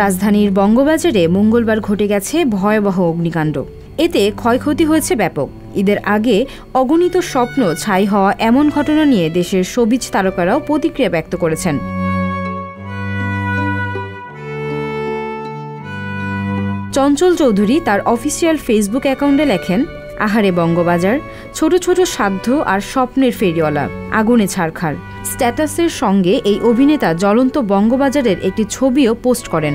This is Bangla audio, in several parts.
রাজধানীর বঙ্গবাজারে মঙ্গলবার ঘটে গেছে ভয়াবহ অগ্নিকাণ্ড। এতে ক্ষয়ক্ষতি হয়েছে ব্যাপক। ঈদের আগে অগণিত স্বপ্ন ছাই হওয়া এমন ঘটনা নিয়ে দেশের শোবিজ তারকারাও প্রতিক্রিয়া ব্যক্ত করেছেন। চঞ্চল চৌধুরী তার অফিসিয়াল ফেসবুক অ্যাকাউন্টে লেখেন, আহারে বঙ্গবাজার, ছোট ছোট সাধ্য আর স্বপ্নের ফেরিওয়ালা, আগুনে ছারখার। স্ট্যাটাসের সঙ্গে এই অভিনেতা জ্বলন্ত বঙ্গবাজারের একটি ছবিও পোস্ট করেন।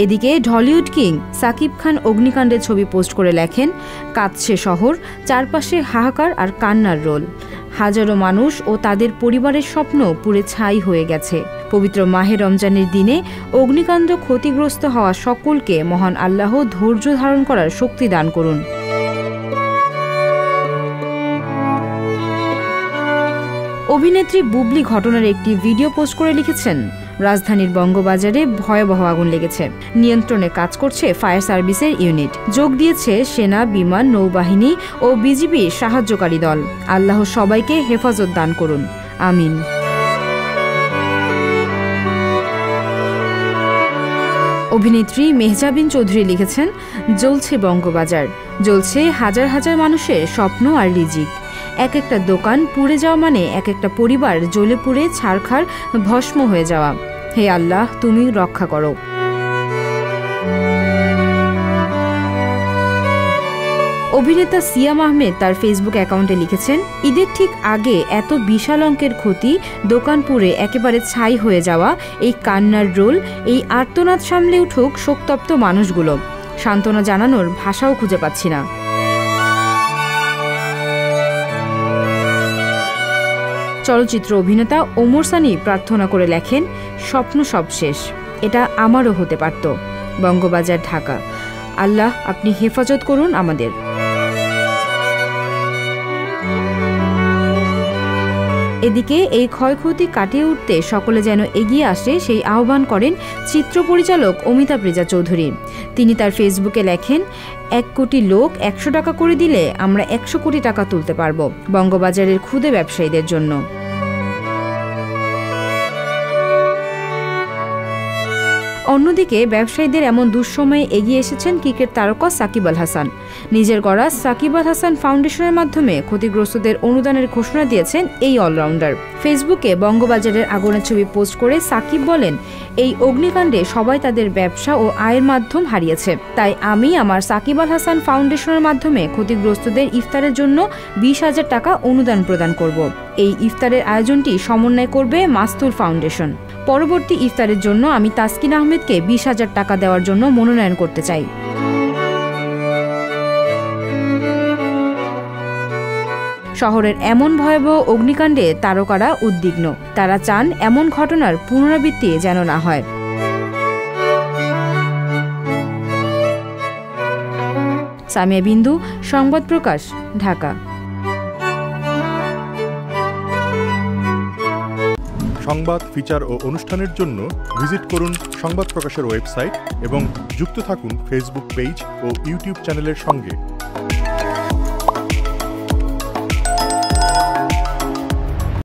এদিকে ঢলিউড কিং সাকিব খান অগ্নিকাণ্ডের ছবি পোস্ট করে লেখেন, কাঁদছে শহর, চারপাশে হাহাকার আর কান্নার রোল। হাজারো মানুষ ও তাদের পরিবারের স্বপ্ন পুড়ে ছাই হয়ে গেছে। পবিত্র মাহে রমজানের দিনে অগ্নিকাণ্ড ক্ষতিগ্রস্ত হওয়া সকলকে মহান আল্লাহ ধৈর্য ধারণ করার শক্তি দান করুন। অভিনেত্রী বুবলি ঘটনার একটি ভিডিও পোস্ট করে লিখেছেন, রাজধানীর বঙ্গবাজারে ভয়াবহ আগুন লেগেছে। নিয়ন্ত্রণে কাজ করছে ফায়ার সার্ভিসের ইউনিট। যোগ দিয়েছে সেনা, বিমান, নৌবাহিনী ও বিজিবির সাহায্যকারী দল। আল্লাহ সবাইকে হেফাজত দান করুন, আমিন। অভিনেত্রী মেহজাবিন চৌধুরী লিখেছেন, জ্বলছে বঙ্গবাজার, জ্বলছে হাজার হাজার মানুষের স্বপ্ন আর রিজিক। এক একটা দোকান পুড়ে যাওয়া মানে এক একটা পরিবার জ্বলে পুড়ে ছারখার ভস্ম হয়ে যাওয়া। হে আল্লাহ, তুমি রক্ষা করো। অভিনেতা সিয়াম আহমেদ তার ফেসবুক অ্যাকাউন্টে লিখেছেন, ঈদের ঠিক আগে এত বিশাল অঙ্কের ক্ষতি, দোকান পুড়ে একেবারে ছাই হয়ে যাওয়া, এই কান্নার রোল, এই আর্তনাদ সামলে উঠুক শোকতপ্ত মানুষগুলো। সান্ত্বনা জানানোর ভাষাও খুঁজে পাচ্ছি না। চলচ্চিত্র অভিনেতা ওমর সানি প্রার্থনা করে লেখেন, স্বপ্ন সব শেষ, এটা আমারও হতে পারত। বঙ্গবাজার, ঢাকা। আল্লাহ আপনি হেফাজত করুন আমাদের। এদিকে এই ক্ষয়ক্ষতি কাটিয়ে উঠতে সকলে যেন এগিয়ে আসে সেই আহ্বান করেন চিত্র পরিচালক অমিতাভ রেজা চৌধুরী। তিনি তার ফেসবুকে লেখেন, 1 কোটি লোক 100 টাকা করে দিলে আমরা 100 কোটি টাকা তুলতে পারব বঙ্গবাজারের ক্ষুদে ব্যবসায়ীদের জন্য। অন্যদিকে ব্যবসায়ীদের এমন দুঃসময়ে এগিয়ে এসেছেন ক্রিকেট তারকা সাকিব আল হাসান। নিজের গড়া সাকিব আল হাসান ফাউন্ডেশনের মাধ্যমে ক্ষতিগ্রস্তদের অনুদানের ঘোষণা দিয়েছেন এই অলরাউন্ডার। ফেসবুকে বঙ্গবাজারের আগুনের ছবি পোস্ট করে সাকিব বলেন, এই অগ্নিকাণ্ডে সবাই তাদের ব্যবসা ও আয়ের মাধ্যম হারিয়েছে। তাই আমি আমার সাকিব আল হাসান ফাউন্ডেশনের মাধ্যমে ক্ষতিগ্রস্তদের ইফতারের জন্য 20,000 টাকা অনুদান প্রদান করব। এই ইফতারের আয়োজনটি সমন্বয় করবে মাস্তুল ফাউন্ডেশন। পরবর্তী ইফতারের জন্য আমি তাসকিন আহমেদকে 20,000 টাকা দেওয়ার জন্য মনোনয়ন করতে চাই। শহরের এমন ভয়াবহ অগ্নিকাণ্ডে তারকারা উদ্বিগ্ন। তারা চান এমন ঘটনার পুনরাবৃত্তি যেন না হয়। সামিয়া বিন্দু, সংবাদ প্রকাশ, ঢাকা। সংবাদ, ফিচার ও অনুষ্ঠানের জন্য ভিজিট করুন সংবাদ প্রকাশের ওয়েবসাইট এবং যুক্ত থাকুন ফেসবুক পেজ ও ইউটিউব চ্যানেলের সঙ্গে।